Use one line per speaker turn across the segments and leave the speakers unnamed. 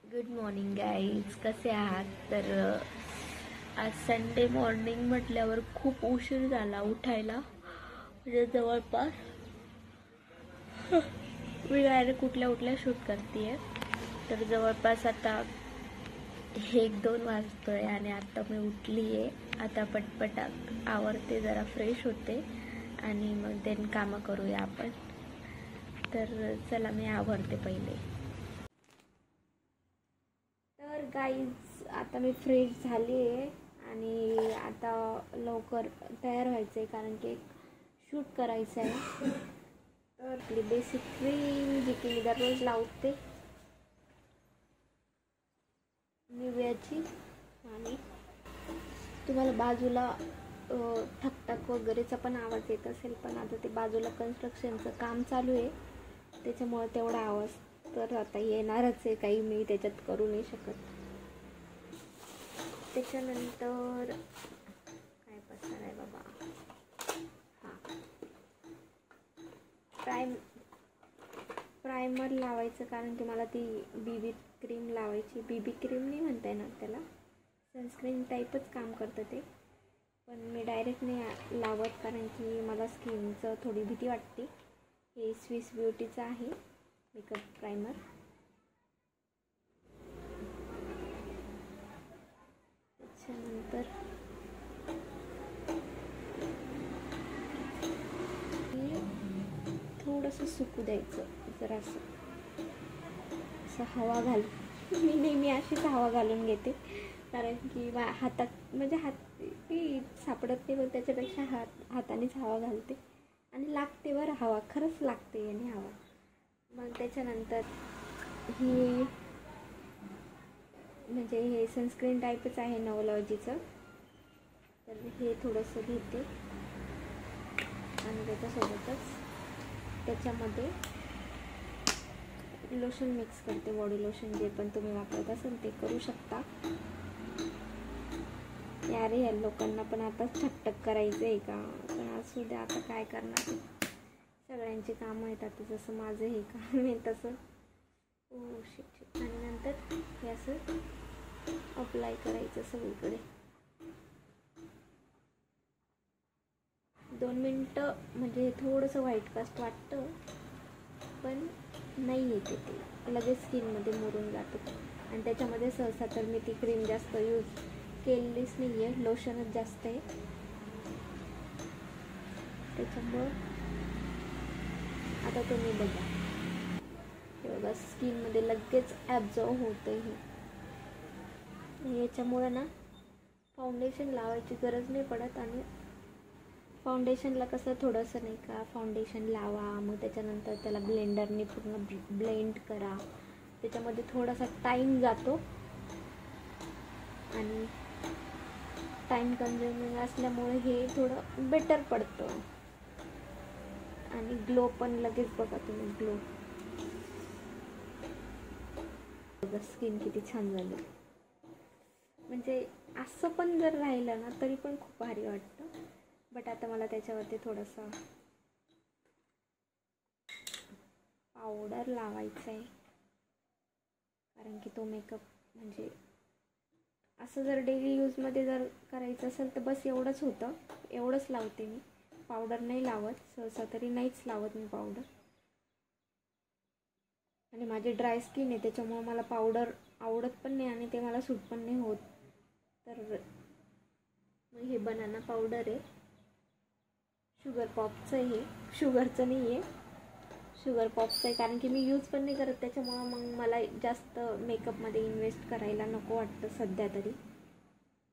Good morning guys, कसे आहात? तर आज संडे मॉर्निंग म्हटल्यावर खूप उशीर झाला उठायला. म्हणजे जवळपास मी डायरेक्ट उठल्या शूट करते. तर जवळपास आता 1-2 वाजतोय आणि आता मी उठली आहे. आता पटपट आवरते, जरा फ्रेश होते आणि मग देन कामं करूया आपण. तर चला मी आवरते पहिले. तर गाईज आता मी फ्रेश झाली आहे आणि आता लवकर तयार व्हायचं आहे कारण की एक शूट करायचं आहे. तर आपली बेसिक क्रीम जी की मी दररोज लावते निव्याची. आणि तुम्हाला बाजूला ठकठक वगैरेचा पण आवाज येत असेल, पण आता ते बाजूला कन्स्ट्रक्शनचं काम चालू आहे त्याच्यामुळे तेवढा आवाज तर आता येणारच आहे, काही मी त्याच्यात करू नाही शकत. त्याच्यानंतर काय पसणार आहे बाबा. हां, प्रायमर लावायचं कारण की मला ती बीबी क्रीम लावायची. बीबी क्रीम नाही म्हणता येणार त्याला, सनस्क्रीन टाईपच काम करतं ते, पण मी डायरेक्ट नाही लावत कारण की मला स्किनचं थोडी भीती वाटते. हे स्विस ब्युटीचं आहे मेकअप प्रायमर. त्याच्यानंतर थोडंसं सुकू द्यायचं, जरासं असं हवा घालून. मी नेहमी अशीच हवा घालून घेते कारण की हातात म्हणजे हात ती सापडत नाही, पण त्याच्यापेक्षा हातानेच हवा घालते आणि लागते बरं हवा, खरंच लागते याने हवा. मग त्याच्यानंतर ही म्हणजे हे सनस्क्रीन टाईपच आहे नवलॉजीचं, तर हे थोडंसं घेते आणि त्याच्यासोबतच त्याच्यामध्ये लोशन मिक्स करते. बॉडी लोशन जे पण तुम्ही वापरत असाल ते करू शकता. यार या लोकांना पण आताच ठकठक करायचं आहे का? पण असू द्या, आता काय करणार, सगळ्यांची कामं येतात. जसं माझं हे काम आहे तसं. Oh shit. आणि नंतर हे असं अप्लाय करायचं सगळीकडे. 2 मिनटं म्हणजे हे थोडंसं व्हाईट कास्ट वाटतं, पण नाही येते ते, लगेच स्किनमध्ये मुरून जातं. आणि त्याच्यामध्ये सहसा तर मी ती क्रीम जास्त यूज केलेलीच नाही आहे, लोशनच जास्त आहे. त्याच्यामुळं आता तुम्ही बघा, हे बघा स्किनमध्ये लगेच ॲब्झॉर्ब होतं हे. याच्यामुळं ना फाउंडेशन लावायची गरज नाही पडत. आणि फाउंडेशनला कसं थोडंसं नाही का, फाउंडेशन लावा, मग त्याच्यानंतर त्याला ब्लेंडरने पूर्ण ब्लेंड करा, त्याच्यामध्ये थोडासा टाईम जातो आणि टाईम कन्झ्युमिंग असल्यामुळे हे थोडं बेटर पडतं. आणि ग्लो पण लगेच बघा तुम्ही, ग्लो बघा, स्किन किती छान झाली. म्हणजे असं पण जर राहिलं ना तरी पण खूप भारी वाटतं. बट आता मला त्याच्यावरती थोडंसं पावडर लावायचं आहे कारण की तो मेकअप म्हणजे असं जर डेली यूजमध्ये जर करायचं असेल तर बस एवढंच होतं, एवढंच लावते मी. पावडर नाही लावत सहसा, तरी नाहीच लावत मी पावडर. आणि माझी ड्राय स्किन आहे त्याच्यामुळे मला पावडर आवडत पण नाही आणि ते मला सूट पण नाही होत. तर हे बनाना पावडर आहे, शुगर पॉपचं आहे. हे शुगरचं नाही आहे, शुगर पॉपचं आहे कारण की मी यूज पण नाही करत, त्याच्यामुळं मग मला जास्त मेकअपमध्ये इन्व्हेस्ट करायला नको वाटतं सध्या तरी.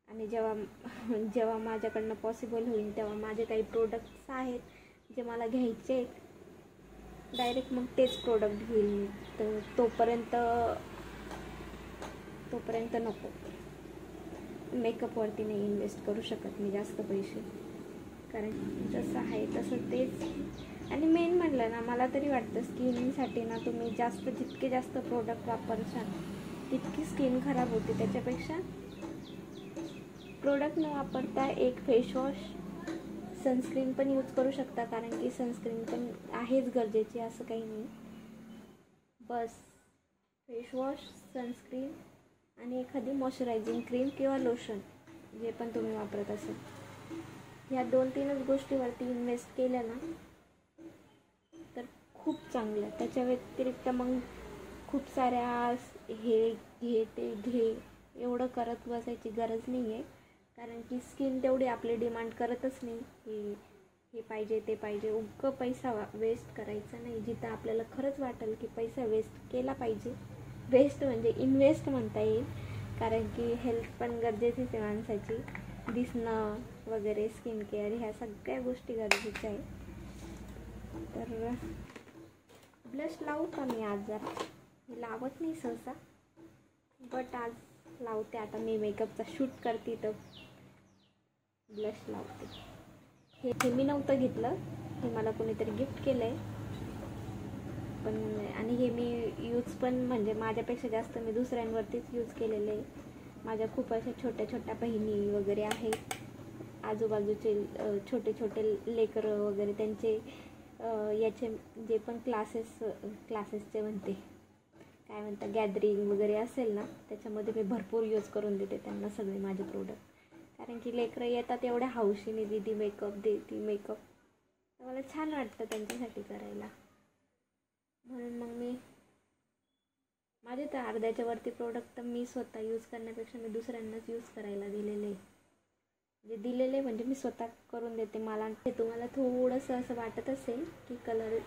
आणि जेव्हा माझ्याकडनं पॉसिबल होईल तेव्हा माझे काही प्रोडक्ट्स आहेत जे मला घ्यायचे, डायरेक्ट मग तेच प्रोडक्ट घेईल. तर तोपर्यंत नको, मेकअपवरती नाही इन्व्हेस्ट करू शकत मी जास्त पैसे, कारण जसं आहे तसं तेच. आणि मेन म्हणलं ना, मला तरी वाटतं स्किनसाठी ना तुम्ही जितके जास्त प्रोडक्ट वापरशाल तितकी स्किन खराब होते. त्याच्यापेक्षा प्रोडक्ट न वापरता एक फेसवॉश, सनस्क्रीन पण यूज करू शकता कारण की सनस्क्रीन पण आहेच गरजेची, असं काही नाही. बस फेसवॉश, सनस्क्रीन आणि एखादी मॉइश्चरायझिंग क्रीम किंवा लोशन जे पण तुम्ही वापरत असाल. ह्या 2-3च गोष्टीवरती इन्व्हेस्ट केल्या ना तर खूप चांगलं. त्याच्या व्यतिरिक्त मग खूप साऱ्या हे घे ते घे एवढं करत बसायची गरज नाही आहे. कारण की स्किन तेवढी आपली डिमांड करतच नाही की हे पाहिजे ते पाहिजे. उगं पैसा वेस्ट करायचा नाही. जिथं आपल्याला खरंच वाटेल की पैसा वेस्ट केला पाहिजे, वेस्ट म्हणजे इन्व्हेस्ट म्हणता येईल, कारण की हेल्थ पण गरजेचीच आहे माणसाची. दिसणं वगैरे, स्किन केअर ह्या सगळ्या गोष्टी गरजेच्या आहे. तर ब्लश लावू का मी आज जरा? मी लावत नाही सहसा, बट आज लावते. आता मी मेकअपचा शूट करते तर ब्लश लावते. हे मी नव्हतं घेतलं, हे मला कोणीतरी गिफ्ट केलं आहे. पण आणि हे मी यूज पण म्हणजे माझ्यापेक्षा जास्त मी दुसऱ्यांवरतीच यूज केलेलं आहे. माझ्या खूप अशा छोट्या छोट्या बहिणी वगैरे आहेत, आजूबाजूचे छोटे छोटे लेकरं वगैरे, त्यांचे याचे जे पण क्लासेसचे म्हणते काय म्हणतात गॅदरिंग वगैरे असेल ना, त्याच्यामध्ये मी भरपूर यूज करून देते त्यांना सगळे माझे प्रोडक्ट. कारण की लेकरं येतात एवढ्या हौशीने, दीदी मेकअप दे, ती मेकअप, तर मला छान वाटतं त्यांच्यासाठी करायला. म्हणून मग मी माझे तर अर्ध्याच्या वरती प्रोडक्ट तर मी स्वतः यूज करण्यापेक्षा मी दुसऱ्यांनाच यूज करायला दिलेले. जे दिलेले म्हणजे मी स्वतः करून देते. मला ते तुम्हाला थोडंसं असं वाटत असेल की कलर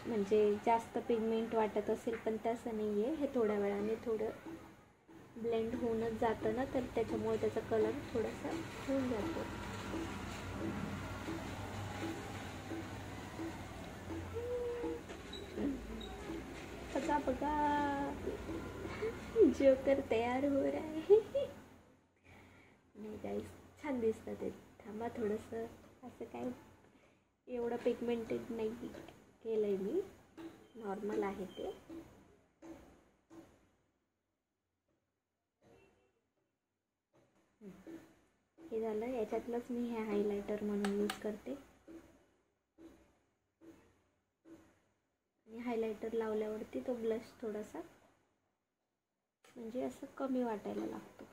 म्हणजे जास्त पिगमेंट वाटत असेल, पण तसं नाही आहे. हे थोड्या वेळाने थोडं ब्लेंड होऊनच जातं ना, तर त्याच्यामुळे त्याचा कलर थोडासा होऊन जातो. बघा बघा, जोकर तयार हो रहा है. नाही गाईस, छान दिसतं ते. थांबा थोडंसं, असं काय एवढं पिगमेंटेड नाही केलं आहे मी, नॉर्मल आहे ते. हे झालं. याच्यातलंच मी हे हायलायटर म्हणून यूज करते. आणि हायलायटर लावल्यावरती तो ब्लश थोडासा म्हणजे असं कमी वाटायला लागतो.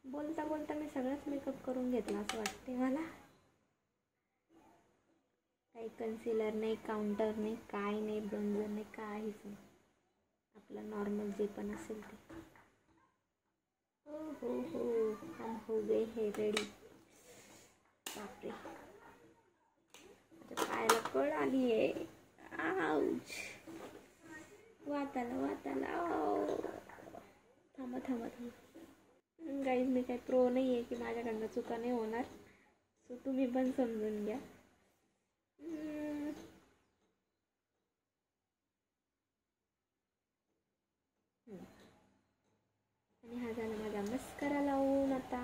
बोलता बोलता मी सगळाच मेकअप करून घेतला असं वाटते मला. काही कन्सिलर नाही, काउंटर नाही, काय नाही, ब्रंजर नाही, काहीच नाही. आपलं नॉर्मल जे पण असेल ते. हो हम हो गए हे रेडी. बापरे, माझ्या पायाला कळ आली आहे. आउच, वाताला. थांबा. गाईज, मी काही प्रो नाही आहे की माझ्याकडनं चुका नाही होणार, सो तुम्ही पण समजून घ्या. आणि हा झाला माझा मस्करा लावून. आता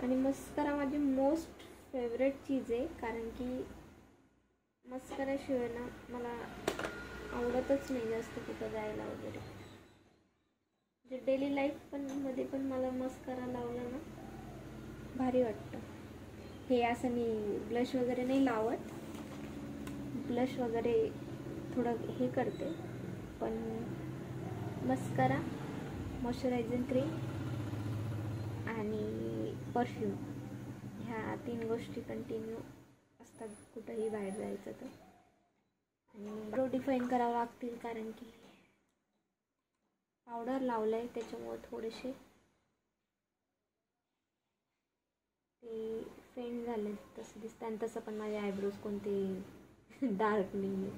आणि मस्करा माझी मोस्ट फेवरेट चीज आहे, कारण की मस्कराशिवाय ना मला आवडतच नाही जास्त कुठं जायला वगैरे. म्हणजे डेली लाईफ मध्ये पण मला मस्करा लावला ना भारी वाटतं. हे असं मी ब्लश वगैरे नाही लावत. ब्लश वगैरे थोडं हे करते, पण मस्करा, मॉइश्चरायझिंग क्रीम आणि परफ्यूम ह्या 3 गोष्टी कंटिन्यू असतात कुठंही बाहेर जायचं तर. आणि ब्रो डिफाईन करावं लागतील, कारण की पावडर लावलं आहे त्याच्यामुळे थोडेसे ते फेंट झाले तसं दिसतं. आणि तसं पण माझे आयब्रोज कोणते डार्क नाही,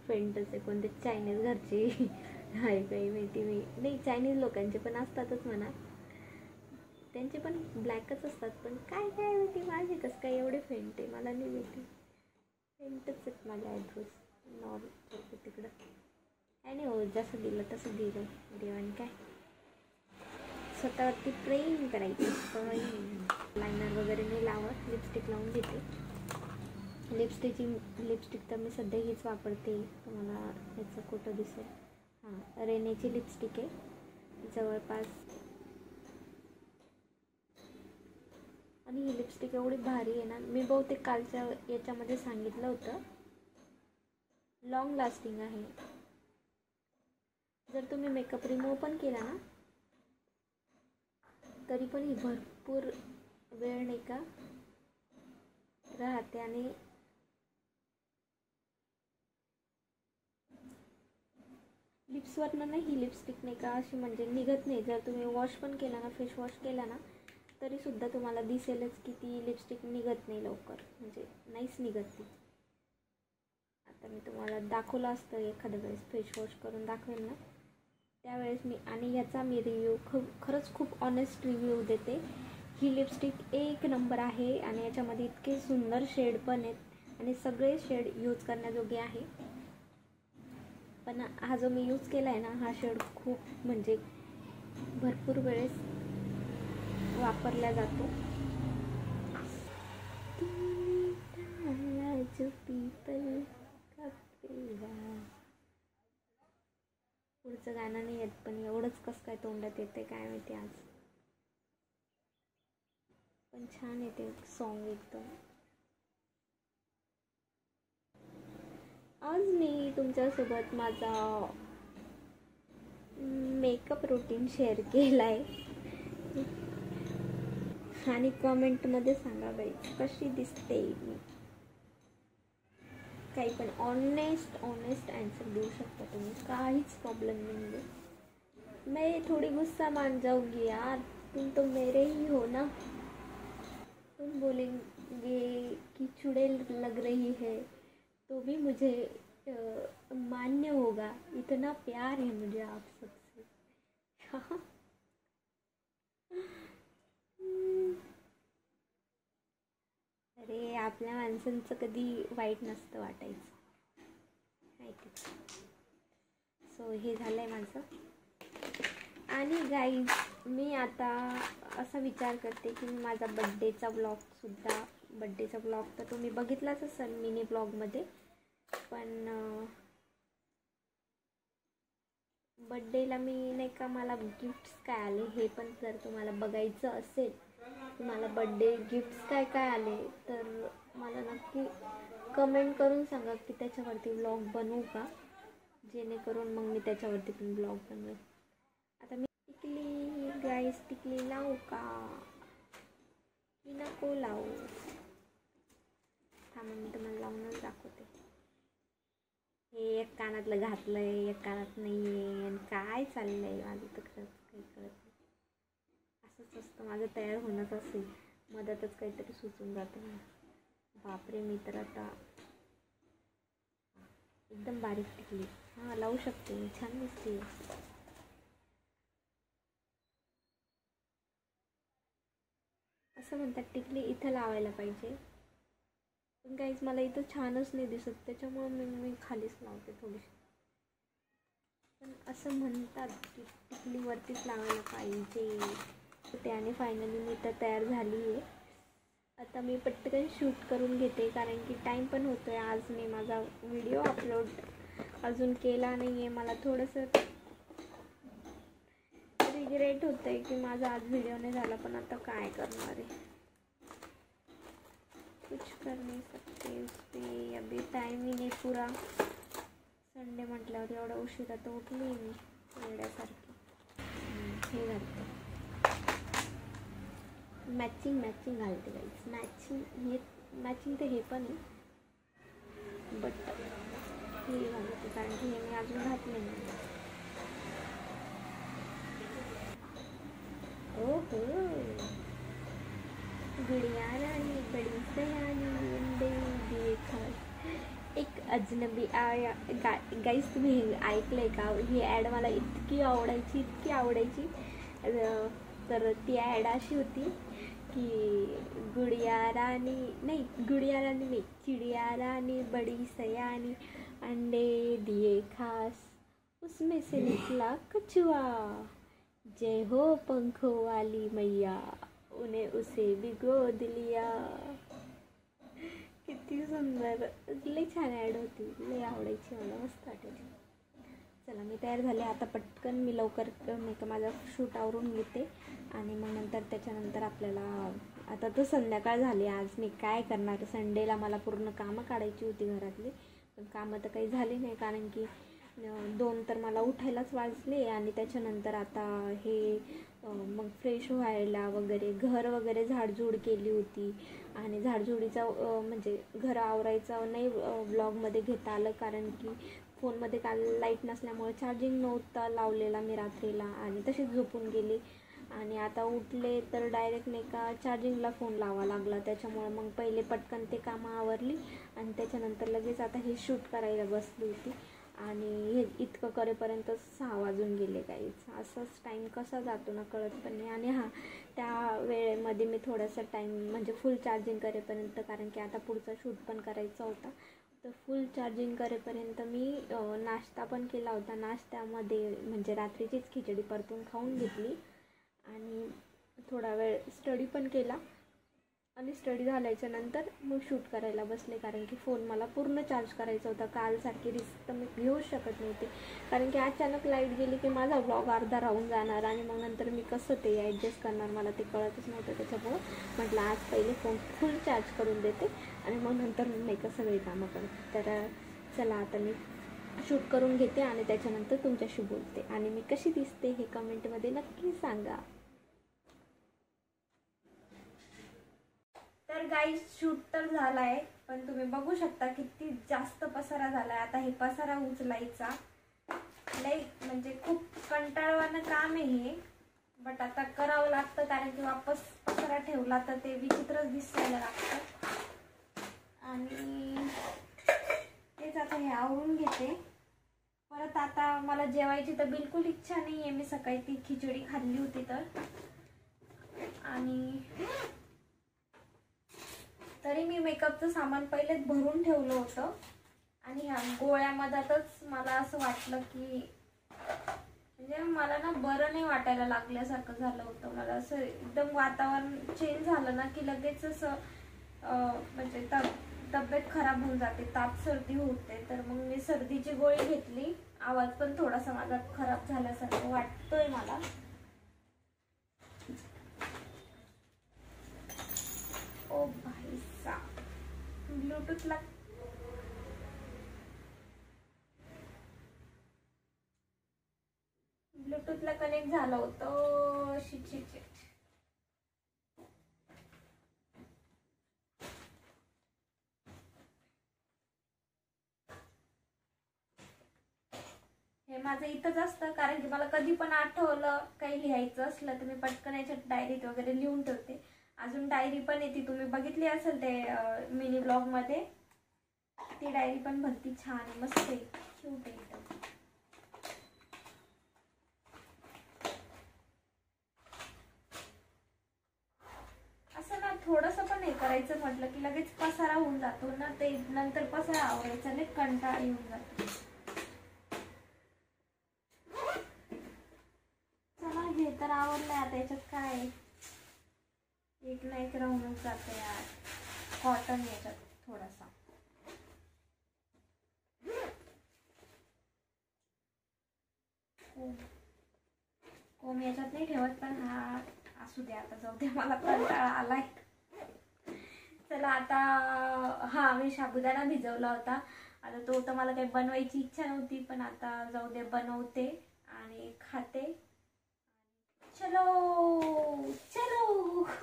फेंटच आहे. कोणते चायनीज घरचे आहे काही माहिती नाही. चायनीज लोकांचे पण असतातच म्हणा, त्यांचे पण ब्लॅकच असतात, पण काय माहिती माझे कसं काय एवढे फेंट आहे मला नाही माहिती. फेंटच आहेत माझे आयब्रोज. नॉर्मल तिकडं काय नाही हो, जसं दिलं तसं दिलं देवाने. काय स्वतःवरती प्रेम करायचं. लायनर वगैरे नाही लावत, लिपस्टिक लावून घेते. लिपस्टिक तर मी सध्या हीच वापरते. तुम्हाला याचं कुठं दिसेल, हां रेनेची लिपस्टिक आहे जवळपास. आणि ही लिपस्टिक एवढी भारी आहे ना, मी बहुतेक कालच्या याच्यामध्ये सांगितलं होतं, लॉंग लास्टिंग आहे. जर तुम्ही मेकअप रिमूव्ह पण केला ना तरी पण ही भरपूर वेळ नाही का राहते. आणि लिप्सवरनं ना ही लिपस्टिक नाही का अशी म्हणजे निघत नाही. जर तुम्ही वॉश पण केला ना, फेस वॉश केला ना, तरीसुद्धा तुम्हाला दिसेलच की ती लिपस्टिक निघत नाही लवकर, म्हणजे नाहीच निघत ती. आता मी तुम्हाला दाखवलं असतं एखाद्या वेळेस फेस वॉश करून दाखवेल ना त्यावेळेस मी. आणि याचा मी रिव्ह्यू खरंच खूप ऑनेस्ट रिव्ह्यू देते. ही लिपस्टिक एक नंबर आहे आणि याच्यामध्ये इतके सुंदर शेड पण आहेत आणि सगळे शेड यूज करण्याजोगे आहे. पण हा जो मी यूज केला आहे ना, हा शेड खूप म्हणजे भरपूर वेळेस वापरला जातो. पुढचं गाणं नाही येत, पण एवढंच कसं काय तोंडात येते काय माहिती आज. पण छान येते सॉन्ग एकदम. आज मी तुमच्यासोबत माझा मेकअप रुटीन शेअर केला आहे आणि कमेंटमध्ये सांगा बाई कशी दिसते मी. काही पण ऑनेस्ट आंसर देऊ शकता तुम्ही, काहीच प्रॉब्लेम नहीं है. मैं थोड़ी गुस्सा मान जाऊंगी यार, तुम तो मेरे ही हो ना. तुम बोलेंगे कि चुड़ैल लग रही है तो भी मुझे मान्य होगा, इतना प्यार है मुझे आप सबसे. अरे आपल्या माणसांचं कधी वाईट नसतं वाटायचं माहिती. सो हे झालं आहे माझं. आणि गाईज मी आता असा विचार करते की मी माझा बड्डेचा ब्लॉग तर तुम्ही बघितलाच असेल मिनी ब्लॉगमध्ये. पण बड्डेला मी नाही का मला गिफ्ट्स काय आले हे पण जर तुम्हाला बघायचं असेल, तुम्हाला बड्डे गिफ्ट्स काय काय आले तर मला नक्की कमेंट करून सांगा की त्याच्यावरती ब्लॉग बनवू का, जेणेकरून मग मी त्याच्यावरती पण ब्लॉग बनवेल. आता मी टिकली लावू का की नको लावू, थांबा मी तुम्हाला लावूनच दाखवते. हे एक कानातलं घातलंय एक कानात नाही आहे आणि काय चाललंय माझं तर खरंच काही कळत नाही. असंच असतं माझं तयार होणंच असेल, मधातच काहीतरी सुचून जातं मला. बापरे, मी तर आता एकदम बारीक टिकली. हां लावू शकते मी, छान दिसते. असं म्हणतात टिकली इथं लावायला पाहिजे, पण गाईज मला इथं छानच नाही दिसत, त्याच्यामुळे मी खालीच लावते थोडीशी. पण असं म्हणतात की टिकलीवरतीच लावायला पाहिजे. त्याने फायनली मी तर तयार झाली आहे. आता मी पटकन शूट करून घेते कारण की टाईम पण होतो आहे. आज मी माझा व्हिडिओ अपलोड अजून केला नाही आहे. मला थोडंसं रिग्रेट होतं आहे की माझा आज व्हिडिओ नाही झाला, पण आता काय करणार आहे, कुछ कर नहीं सकते उस पर. अभी टाइम ही नहीं पूरा. संडे म्हटल्यावर एवढा उशिरा तर उठली मी वेड्यासारखी. हे घालते मॅचिंग घालते गाईज. मॅचिंग तर हे पण आहे, बट हे घालते कारण की हे मी अजून घातले नाही. ओहो गुड़िया रानी बड़ी सयानी अंडे दिए खास एक अजनबी आया. गाईज तुम्ही ऐकलं आहे का, ही ॲड मला इतकी आवडायची. तर ती ॲड अशी होती की गुड़िया रानी नहीं चिड़िया रानी बड़ी सयानी अंडे दिए खास उसमें से निकला कछुआ, जय हो पंखों वाली मैया उन्हें उसे भी गोद लिया. किती सुंदर, लई छान ॲड होती, लई आवडायची मला, मस्त वाटायची. चला मी तयार झाले आता, पटकन मी लवकर माझा शूट आवरून घेते आणि मग नंतर त्याच्यानंतर आपल्याला, आता तर संध्याकाळ झाली. आज मी काय करणार, संडेला मला पूर्ण कामं काढायची होती घरातली, पण कामं तर काही झाली नाही कारण की 2 तर मला उठायलाच वाजले आणि त्याच्यानंतर आता हे मग फ्रेश व्हायला वगैरे, घर वगैरे झाडझूड केली होती आणि झाडझुडीचा म्हणजे घर आवरायचं नाही व्लॉगमध्ये घेता आलं कारण की फोनमध्ये काल लाईट नसल्यामुळे चार्जिंग नव्हता लावलेला मी रात्रीला आणि तशीच झोपून गेली आणि आता उठले तर डायरेक्ट नाही का चार्जिंगला फोन लावा लागला. त्याच्यामुळे मग पहिले पटकन ते कामं आवरली आणि त्याच्यानंतर लगेच आता हे शूट करायला बसली होती आणि हे इतकं करेपर्यंत 6 वाजून गेले. काहीच असंच टाईम कसा जातो ना कळत पण नाही. आणि हां, त्या वेळेमध्ये मी थोडासा टाईम म्हणजे फुल चार्जिंग करेपर्यंत, कारण की आता पुढचा शूट पण करायचा होता, तर फुल चार्जिंग करेपर्यंत मी नाश्ता पण केला होता. नाश्त्यामध्ये म्हणजे रात्रीचीच खिचडी परतून खाऊन घेतली आणि थोडा वेळ स्टडी पण केला आणि स्टडी झाल्याच्या नंतर मग शूट करायला बसले कारण की फोन मला पूर्ण चार्ज करायचा होता. कालसारखी रिस्क तर मी घेऊच शकत नव्हते कारण की अचानक लाईट गेली की माझा व्लॉग अर्धा राहून जाणार आणि मग नंतर मी कसं ते ॲडजस्ट करणार, मला ते कळतच नव्हतं. त्याच्यामुळं म्हटलं आज पहिले फोन फुल चार्ज करून देते आणि मग नंतर नाही का सगळी कामं करते. तर चला आता मी शूट करून घेते आणि त्याच्यानंतर तुमच्याशी बोलते आणि मी कशी दिसते हे कमेंटमध्ये नक्की सांगा. तर गाईज शूट तर झाला आहे, पण तुम्ही बघू शकता किती जास्त पसारा झाला आहे. आता हे पसारा उचलायचा लई म्हणजे खूप कंटाळवाणं काम आहे हे, बट आता करावं लागतं कारण की वापस पसारा ठेवला तर ते विचित्रच दिसायला लागतं. आणि तेच आता हे आवरून घेते. परत आता मला जेवायची तर बिलकुल इच्छा नाही आहे, मी सकाळी ती खिचडी खाल्ली होती तर, आणि तरी मी मेकअपचं सामान पहिलेच भरून ठेवलं होतं आणि ह्या गोळ्यामध्येच मला असं वाटलं की म्हणजे मला ना बरं नाही वाटायला लागल्यासारखं झालं होतं. मला असं एकदम वातावरण चेंज झालं ना की लगेच असं म्हणजे तब्येत खराब होऊन जाते, ताप सर्दी होते. तर मग मी सर्दीची गोळी घेतली. आवाज पण थोडासा माझा खराब झाल्यासारखं वाटतोय मला. ओ भाई साहब, ब्लूटूथला कनेक्ट झालं होतं. शिट. हे माझं इथंच असतं कारण की मला कधी पण आठवलं काही लिहायचं असलं तर मी पटकन याच्यात डायरीत वगैरे लिहून ठेवते. अजून डायरी पण आहे ती तुम्ही बघितली असेल ते मिनी ब्लॉगमध्ये, ती डायरी पण भरती छान आहे, मस्त आहे, क्यूट आहे एकदम. असं ना थोडंसं पण हे करायचं म्हटलं की लगेच पसारा होऊन जातो ना, ते नंतर पसारा आवरायचा नाही, कंटाळा येऊन जातो. चला हे तर आवडलंय, आता याच्यात काय एक ना एक राहूनच जातं यार. कॉटन याच्यात थोडासा कोम याच्यात नाही ठेवत, पण हा असू दे, आता जाऊ दे, मला कंटाळा आलाय. चला आता हा मी साबुदाणा भिजवला होता. आता तो तर मला काही बनवायची इच्छा नव्हती, पण आता जाऊ दे बनवते आणि खाते. चलो चलो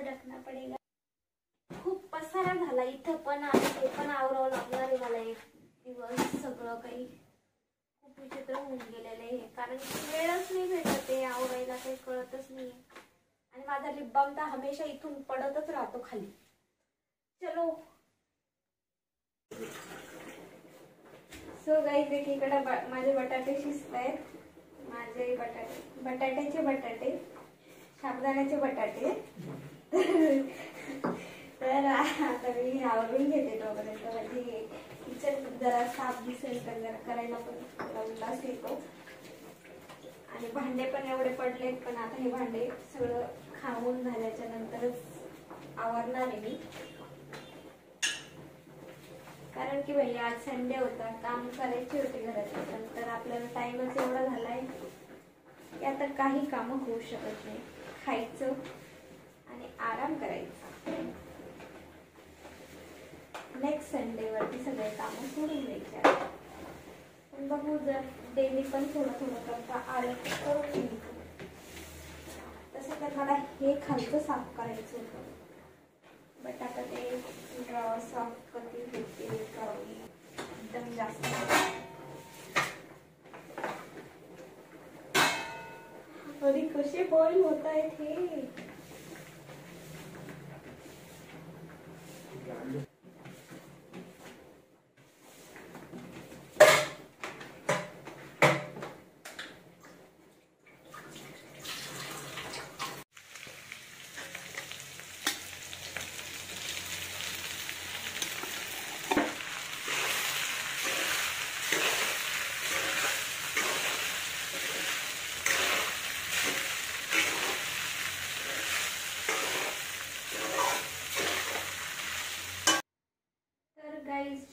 रखना पडेगा. खूप पसारा झाला इथं पण आणि ते पण आवरावं लागणार आहे मला एक दिवस. सगळं काही खूप विचित्र होऊन गेलेलं आहे कारण वेळच नाही भेटत ते आवरायला, काही कळतच नाही. आणि माझा लिप बाम तर हमेशा इथून पडतच राहतो खाली. चलो सो गाईज एकीकडे माझे बटाटे शिजत आहेत. माझे बटाटे साबुदाण्याचे बटाटे. तर आता मी आवरून घेते तोपर्यंत, म्हणजे किचन जरा साफ दिसेल तर जरा करायला पण उल्हास येतो. आणि भांडे पण एवढे पडलेत, पण आता हे भांडे सगळं खाऊन झाल्याच्या नंतरच आवरणार आहे मी, कारण की भाई आज संडे होता, काम करायचे होते घरात, नंतर आपल्याला टाइमच एवढा झालाय की आता काही कामं होऊ शकत नाही. खायचं आणि आराम करायचा. नेक्स्ट संडेवरती सगळे कामं सोडून द्यायचे. पण बघू, जर डेली पण थोडं थोडं करता आलं तर करून घ्यायचं. तसं तर मला हे खालचं साफ करायचं होतं, बट आता ते साफ कधी होते एकदम जास्त. अरे कसे बॉईल होत आहेत हे.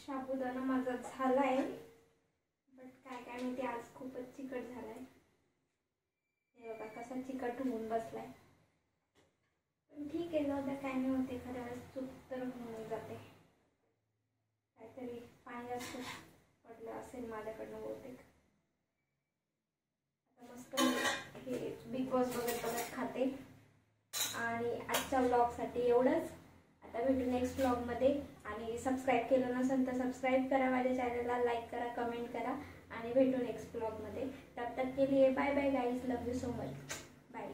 साबुदाणा माझा झालाय, बट काय माहिती आज खूपच चिकट झालाय. हे बघा कसा चिकट होऊन बसलाय. पण ठीक आहे, जाऊ द्या, काय नाही होते. खऱ्या वेळेस चूक तर होऊन जाते. काहीतरी पाणी जास्त पडलं असेल माझ्याकडनं बहुतेक. आता मस्त हे बिग बॉस बघत खाते. आणि आजच्या व्लॉगसाठी एवढंच. आता भेटू नेक्स्ट व्लॉगमध्ये. आणि सबस्क्राईब केलं नसेल तर सबस्क्राईब करा माझ्या चॅनलला, लाईक करा, कमेंट करा. आणि भेटू नेक्स्ट व्लॉगमध्ये. तब तक के लिए bye bye guys, love you so much, bye.